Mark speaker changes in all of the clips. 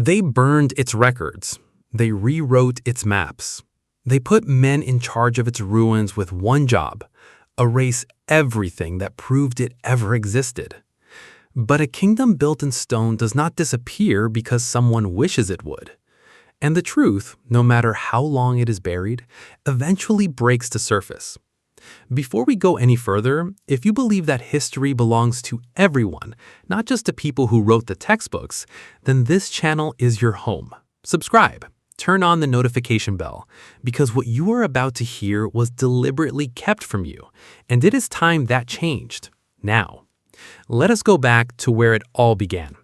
Speaker 1: They burned its records. They rewrote its maps. They put men in charge of its ruins with one job: erase everything that proved it ever existed. But a kingdom built in stone does not disappear because someone wishes it would. And the truth, no matter how long it is buried, eventually breaks to surface. Before we go any further, if you believe that history belongs to everyone, not just to people who wrote the textbooks, then this channel is your home. Subscribe. Turn on the notification bell, because what you are about to hear was deliberately kept from you, and it is time that changed. Now, let us go back to where it all began.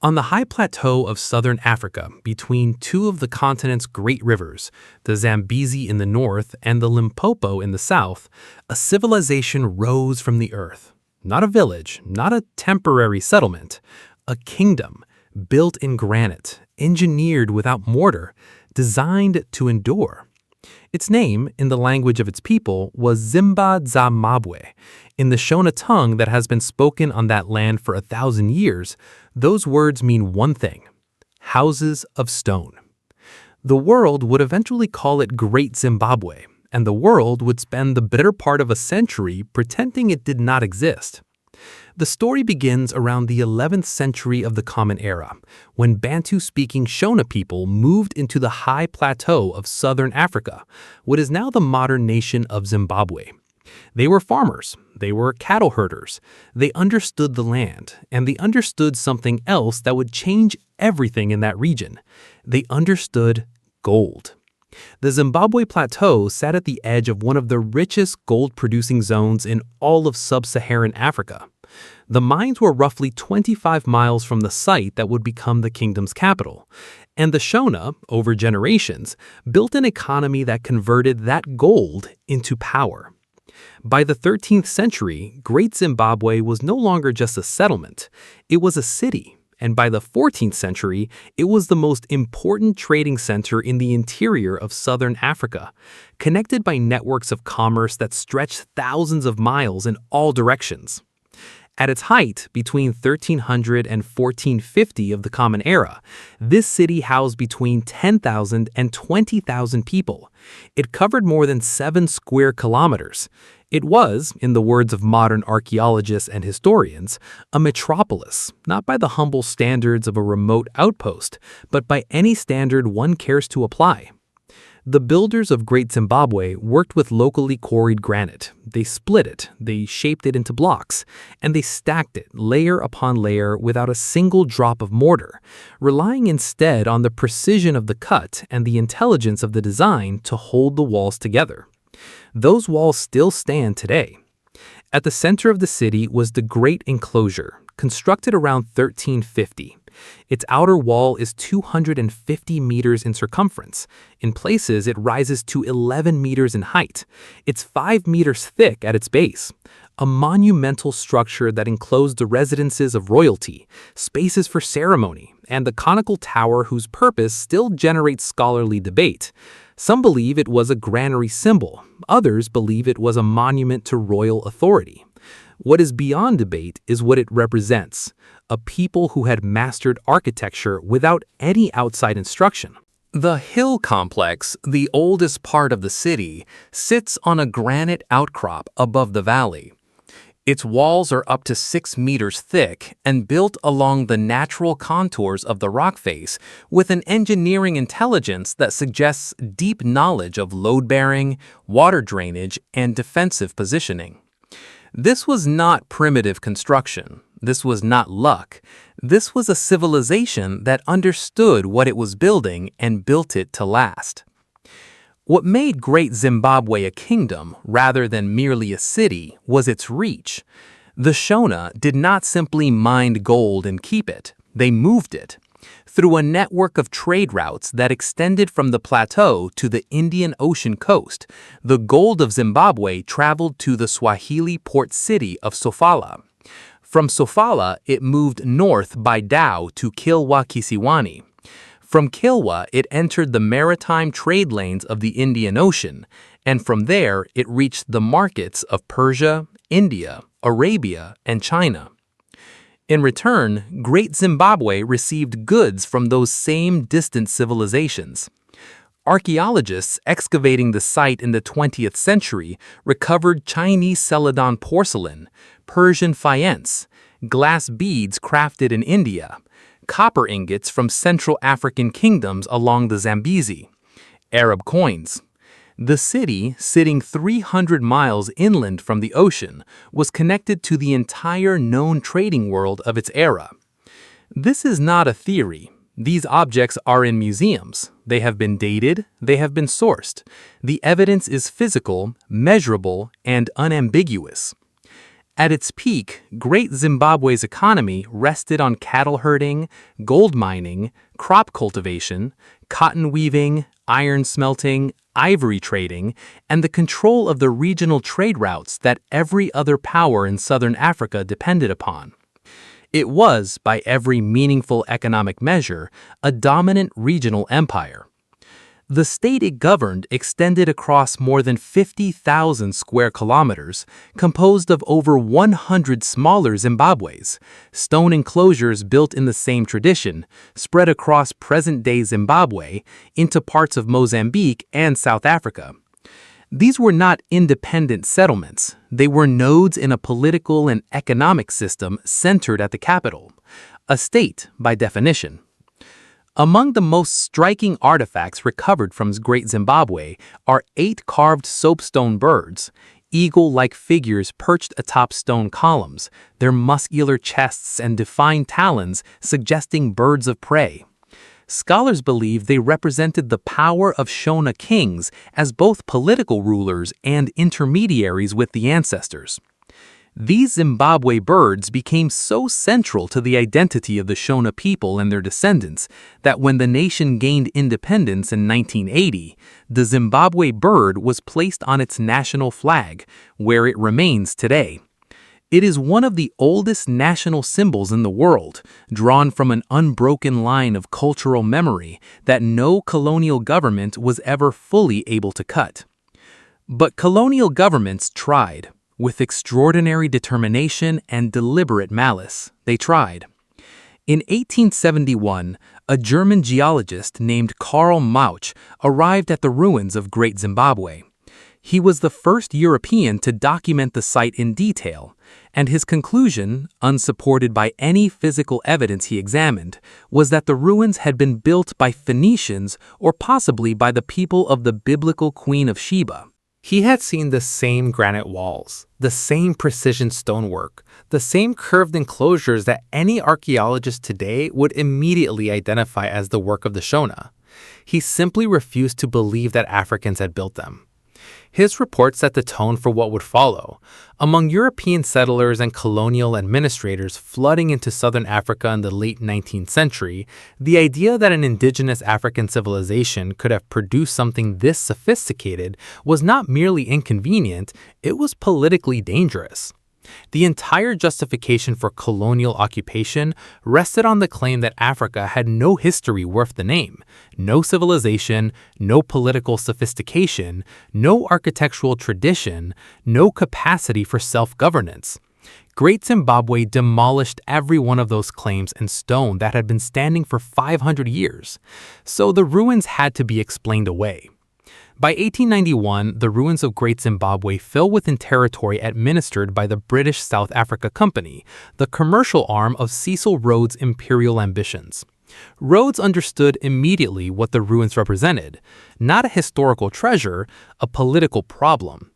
Speaker 1: On the high plateau of southern Africa, between two of the continent's great rivers, the Zambezi in the north and the Limpopo in the south, a civilization rose from the earth. Not a village, not a temporary settlement, a kingdom built in granite, engineered without mortar, designed to endure. Its name, in the language of its people, was Zimba-Za-Mabwe. In the Shona tongue that has been spoken on that land for 1,000 years, those words mean one thing: houses of stone. The world would eventually call it Great Zimbabwe, and the world would spend the better part of a century pretending it did not exist. The story begins around the 11th century of the Common Era, when Bantu-speaking Shona people moved into the high plateau of southern Africa, what is now the modern nation of Zimbabwe. They were farmers, they were cattle herders, they understood the land, and they understood something else that would change everything in that region. They understood gold. The Zimbabwe Plateau sat at the edge of one of the richest gold-producing zones in all of sub-Saharan Africa. The mines were roughly 25 miles from the site that would become the kingdom's capital, and the Shona, over generations, built an economy that converted that gold into power. By the 13th century, Great Zimbabwe was no longer just a settlement, it was a city. And by the 14th century, it was the most important trading center in the interior of southern Africa, connected by networks of commerce that stretched thousands of miles in all directions. At its height, between 1300 and 1450 of the Common Era, this city housed between 10,000 and 20,000 people. It covered more than 7 square kilometers. It was, in the words of modern archaeologists and historians, a metropolis, not by the humble standards of a remote outpost, but by any standard one cares to apply. The builders of Great Zimbabwe worked with locally quarried granite. They split it, they shaped it into blocks, and they stacked it layer upon layer without a single drop of mortar, relying instead on the precision of the cut and the intelligence of the design to hold the walls together. Those walls still stand today. At the center of the city was the Great Enclosure, constructed around 1350. Its outer wall is 250 meters in circumference. In places, it rises to 11 meters in height. It's 5 meters thick at its base. A monumental structure that enclosed the residences of royalty, spaces for ceremony, and the conical tower whose purpose still generates scholarly debate. Some believe it was a granary symbol. Others believe it was a monument to royal authority. What is beyond debate is what it represents: a people who had mastered architecture without any outside instruction. The hill complex, the oldest part of the city, sits on a granite outcrop above the valley. Its walls are up to 6 meters thick and built along the natural contours of the rock face with an engineering intelligence that suggests deep knowledge of load-bearing, water drainage, and defensive positioning. This was not primitive construction. This was not luck. This was a civilization that understood what it was building and built it to last. What made Great Zimbabwe a kingdom rather than merely a city was its reach. The Shona did not simply mine gold and keep it. They moved it. Through a network of trade routes that extended from the plateau to the Indian Ocean coast, the gold of Zimbabwe traveled to the Swahili port city of Sofala. From Sofala, it moved north by dhow to Kilwa Kisiwani. From Kilwa, it entered the maritime trade lanes of the Indian Ocean, and from there it reached the markets of Persia, India, Arabia, and China. In return, Great Zimbabwe received goods from those same distant civilizations. Archaeologists excavating the site in the 20th century recovered Chinese Celadon porcelain, Persian faience, glass beads crafted in India, copper ingots from Central African kingdoms along the Zambezi, Arab coins. The city, sitting 300 miles inland from the ocean, was connected to the entire known trading world of its era. This is not a theory. These objects are in museums. They have been dated, they have been sourced. The evidence is physical, measurable, and unambiguous. At its peak, Great Zimbabwe's economy rested on cattle herding, gold mining, crop cultivation, cotton weaving, iron smelting, ivory trading, and the control of the regional trade routes that every other power in southern Africa depended upon. It was, by every meaningful economic measure, a dominant regional empire. The state it governed extended across more than 50,000 square kilometers, composed of over 100 smaller Zimbabwes, stone enclosures built in the same tradition, spread across present-day Zimbabwe into parts of Mozambique and South Africa. These were not independent settlements. They were nodes in a political and economic system centered at the capital, a state by definition. Among the most striking artifacts recovered from Great Zimbabwe are 8 carved soapstone birds, eagle-like figures perched atop stone columns, their muscular chests and defined talons suggesting birds of prey. Scholars believe they represented the power of Shona kings as both political rulers and intermediaries with the ancestors. These Zimbabwe birds became so central to the identity of the Shona people and their descendants that when the nation gained independence in 1980, the Zimbabwe bird was placed on its national flag, where it remains today. It is one of the oldest national symbols in the world, drawn from an unbroken line of cultural memory that no colonial government was ever fully able to cut. But colonial governments tried. With extraordinary determination and deliberate malice, they tried. In 1871, a German geologist named Karl Mauch arrived at the ruins of Great Zimbabwe. He was the first European to document the site in detail, and his conclusion, unsupported by any physical evidence he examined, was that the ruins had been built by Phoenicians or possibly by the people of the biblical Queen of Sheba. He had seen the same granite walls, the same precision stonework, the same curved enclosures that any archaeologist today would immediately identify as the work of the Shona. He simply refused to believe that Africans had built them. His report set the tone for what would follow. Among European settlers and colonial administrators flooding into southern Africa in the late 19th century, the idea that an indigenous African civilization could have produced something this sophisticated was not merely inconvenient, it was politically dangerous. The entire justification for colonial occupation rested on the claim that Africa had no history worth the name, no civilization, no political sophistication, no architectural tradition, no capacity for self-governance. Great Zimbabwe demolished every one of those claims in stone that had been standing for 500 years, so the ruins had to be explained away. By 1891, the ruins of Great Zimbabwe fell within territory administered by the British South Africa Company, the commercial arm of Cecil Rhodes' imperial ambitions. Rhodes understood immediately what the ruins represented, not a historical treasure, a political problem.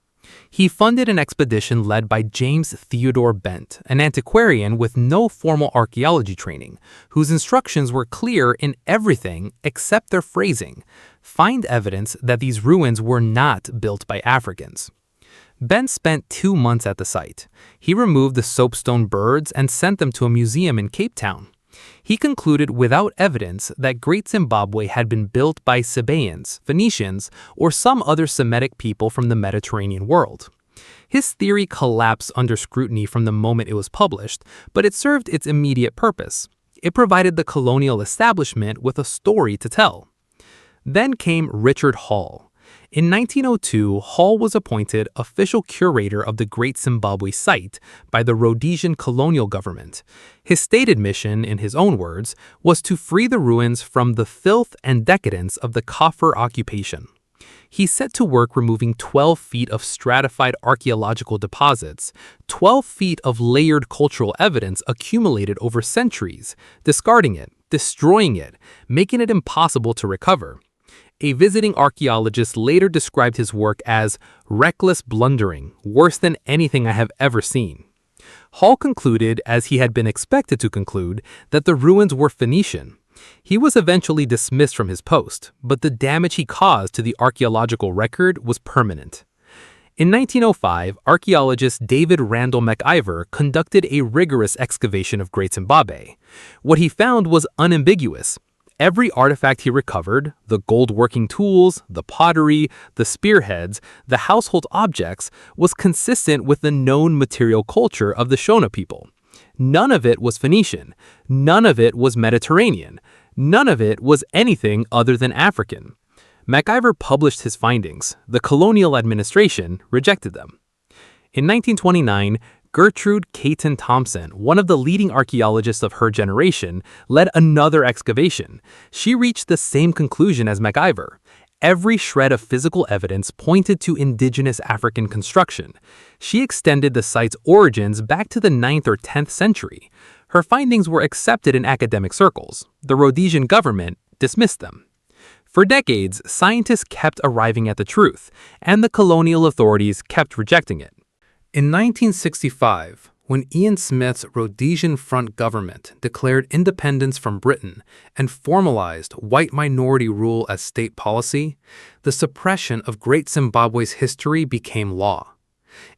Speaker 1: He funded an expedition led by James Theodore Bent, an antiquarian with no formal archaeology training, whose instructions were clear in everything except their phrasing: find evidence that these ruins were not built by Africans. Bent spent 2 months at the site. He removed the soapstone birds and sent them to a museum in Cape Town. He concluded without evidence that Great Zimbabwe had been built by Sabaeans, Phoenicians, or some other Semitic people from the Mediterranean world. His theory collapsed under scrutiny from the moment it was published, but it served its immediate purpose. It provided the colonial establishment with a story to tell. Then came Richard Hall. In 1902, Hall was appointed official curator of the Great Zimbabwe site by the Rhodesian colonial government. His stated mission, in his own words, was to free the ruins from the filth and decadence of the Kaffir occupation. He set to work removing 12 feet of stratified archaeological deposits, 12 feet of layered cultural evidence accumulated over centuries, discarding it, destroying it, making it impossible to recover. A visiting archaeologist later described his work as reckless blundering, worse than anything I have ever seen. Hall concluded, as he had been expected to conclude, that the ruins were Phoenician. He was eventually dismissed from his post, but the damage he caused to the archaeological record was permanent. In 1905, archaeologist David Randall McIver conducted a rigorous excavation of Great Zimbabwe. What he found was unambiguous. Every artifact he recovered, the gold working tools, the pottery, the spearheads, the household objects, was consistent with the known material culture of the Shona people. None of it was Phoenician. None of it was Mediterranean. None of it was anything other than African. McIver published his findings. The colonial administration rejected them. In 1929, Gertrude Caton Thompson, one of the leading archaeologists of her generation, led another excavation. She reached the same conclusion as McIver. Every shred of physical evidence pointed to indigenous African construction. She extended the site's origins back to the 9th or 10th century. Her findings were accepted in academic circles. The Rhodesian government dismissed them. For decades, scientists kept arriving at the truth, and the colonial authorities kept rejecting it. In 1965, when Ian Smith's Rhodesian Front government declared independence from Britain and formalized white minority rule as state policy, the suppression of Great Zimbabwe's history became law.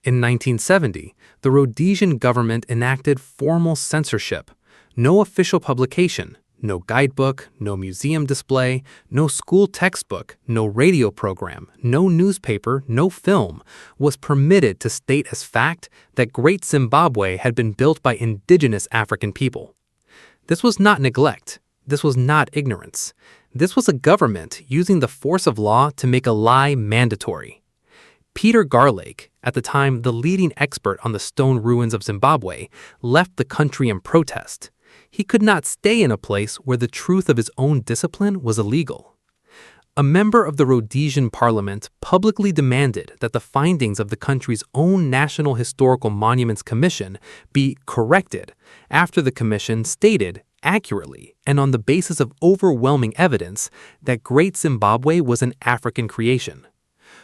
Speaker 1: In 1970, the Rhodesian government enacted formal censorship, no official publication, no guidebook, no museum display, no school textbook, no radio program, no newspaper, no film was permitted to state as fact that Great Zimbabwe had been built by indigenous African people. This was not neglect. This was not ignorance. This was a government using the force of law to make a lie mandatory. Peter Garlake, at the time the leading expert on the stone ruins of Zimbabwe, left the country in protest. He could not stay in a place where the truth of his own discipline was illegal. A member of the Rhodesian parliament publicly demanded that the findings of the country's own National Historical Monuments Commission be corrected after the commission stated accurately and on the basis of overwhelming evidence that Great Zimbabwe was an African creation.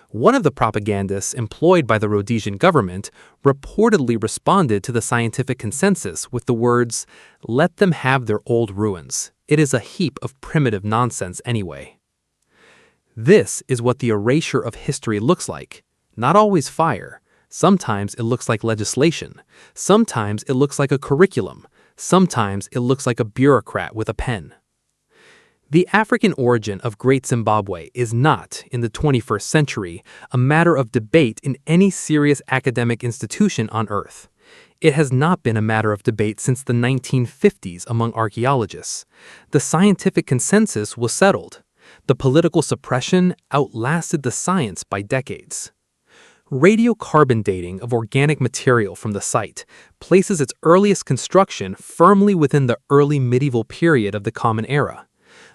Speaker 1: One of the propagandists employed by the Rhodesian government reportedly responded to the scientific consensus with the words, "Let them have their old ruins. It is a heap of primitive nonsense anyway." This is what the erasure of history looks like. Not always fire. Sometimes it looks like legislation. Sometimes it looks like a curriculum. Sometimes it looks like a bureaucrat with a pen. The African origin of Great Zimbabwe is not, in the 21st century, a matter of debate in any serious academic institution on Earth. It has not been a matter of debate since the 1950s among archaeologists. The scientific consensus was settled. The political suppression outlasted the science by decades. Radiocarbon dating of organic material from the site places its earliest construction firmly within the early medieval period of the Common Era.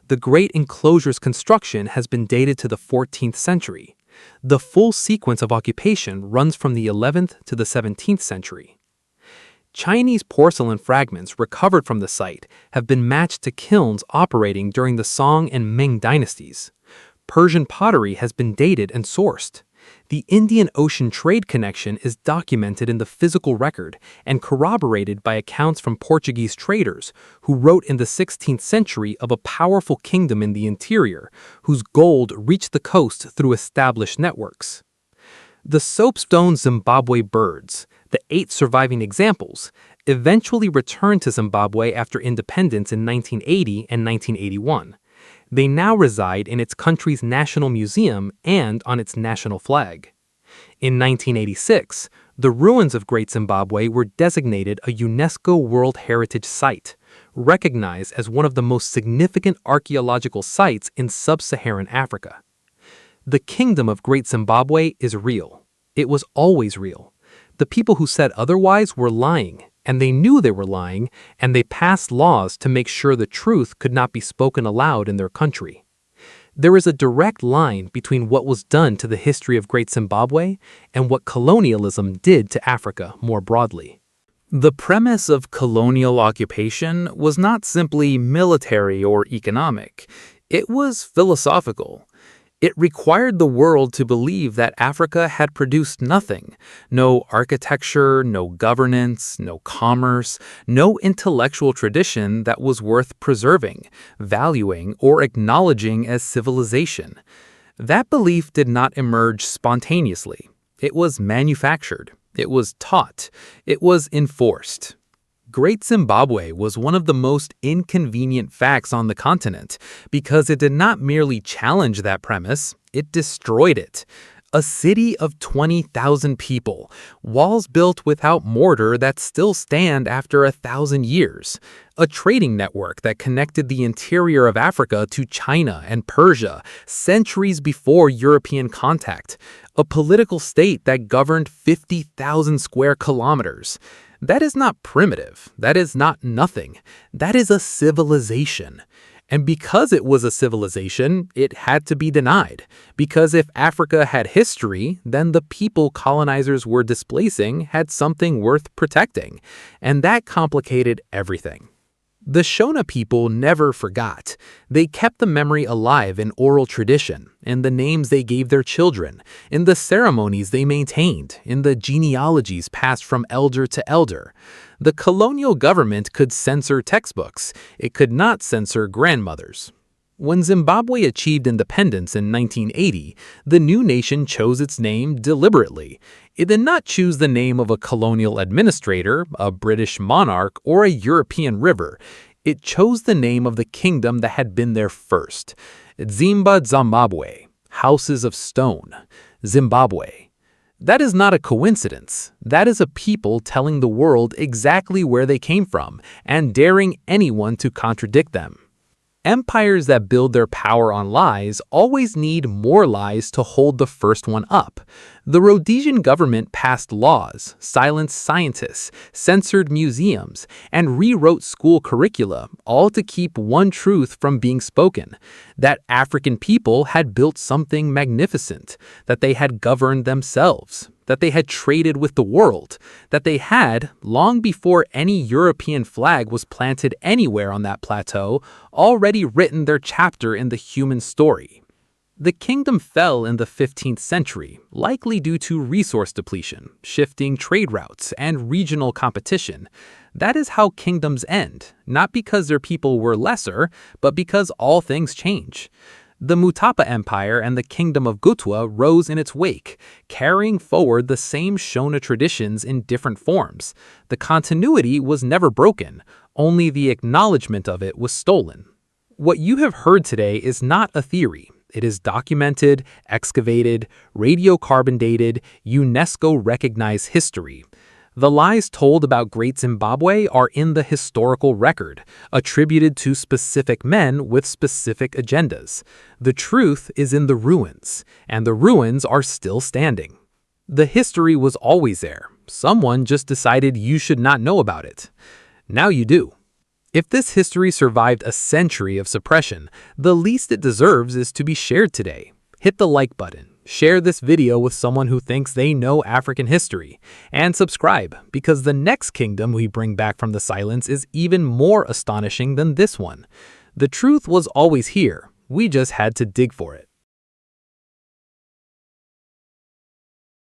Speaker 1: The great enclosure's construction has been dated to the 14th century. The full sequence of occupation runs from the 11th to the 17th century. Chinese porcelain fragments recovered from the site have been matched to kilns operating during the Song and Ming dynasties. Persian pottery has been dated and sourced. The Indian Ocean trade connection is documented in the physical record and corroborated by accounts from Portuguese traders who wrote in the 16th century of a powerful kingdom in the interior whose gold reached the coast through established networks. The soapstone Zimbabwe birds, the 8 surviving examples, eventually returned to Zimbabwe after independence in 1980 and 1981. They now reside in its country's national museum and on its national flag. In 1986, the ruins of Great Zimbabwe were designated a UNESCO World Heritage Site, recognized as one of the most significant archaeological sites in sub-Saharan Africa. The kingdom of Great Zimbabwe is real. It was always real. The people who said otherwise were lying, and they knew they were lying, and they passed laws to make sure the truth could not be spoken aloud in their country. There is a direct line between what was done to the history of Great Zimbabwe and what colonialism did to Africa more broadly.
Speaker 2: The premise of colonial occupation was not simply military or economic. It was philosophical. It required the world to believe that Africa had produced nothing. No architecture, no governance, no commerce, no intellectual tradition that was worth preserving, valuing, or acknowledging as civilization. That belief did not emerge spontaneously. It was manufactured. It was taught. It was enforced. Great Zimbabwe was one of the most inconvenient facts on the continent because it did not merely challenge that premise, it destroyed it. A city of 20,000 people, walls built without mortar that still stand after 1,000 years, a trading network that connected the interior of Africa to China and Persia centuries before European contact, a political state that governed 50,000 square kilometers. That is not primitive. That is not nothing. That is a civilization. And because it was a civilization, it had to be denied. Because if Africa had history, then the people colonizers were displacing had something worth protecting. And that complicated everything. The Shona people never forgot. They kept the memory alive in oral tradition, in the names they gave their children, in the ceremonies they maintained, in the genealogies passed from elder to elder. The colonial government could censor textbooks. It could not censor grandmothers. When Zimbabwe achieved independence in 1980, the new nation chose its name deliberately. It did not choose the name of a colonial administrator, a British monarch, or a European river. It chose the name of the kingdom that had been there first. Zimba Zimbabwe, Houses of Stone, Zimbabwe. That is not a coincidence. That is a people telling the world exactly where they came from and daring anyone to contradict them. Empires that build their power on lies always need more lies to hold the first one up. The Rhodesian government passed laws, silenced scientists, censored museums, and rewrote school curricula, all to keep one truth from being spoken: that African people had built something magnificent, that they had governed themselves, that they had traded with the world, that they had, long before any European flag was planted anywhere on that plateau, already written their chapter in the human story. The kingdom fell in the 15th century, likely due to resource depletion, shifting trade routes, and regional competition. That is how kingdoms end, not because their people were lesser, but because all things change. The Mutapa Empire and the Kingdom of Gutwa rose in its wake, carrying forward the same Shona traditions in different forms. The continuity was never broken, only the acknowledgement of it was stolen. What you have heard today is not a theory. It is documented, excavated, radiocarbon dated, UNESCO-recognized history. The lies told about Great Zimbabwe are in the historical record, attributed to specific men with specific agendas. The truth is in the ruins, and the ruins are still standing. The history was always there. Someone just decided you should not know about it. Now you do. If this history survived a century of suppression, the least it deserves is to be shared today. Hit the like button. Share this video with someone who thinks they know African history. And subscribe, because the next kingdom we bring back from the silence is even more astonishing than this one. The truth was always here. We just had to dig for it.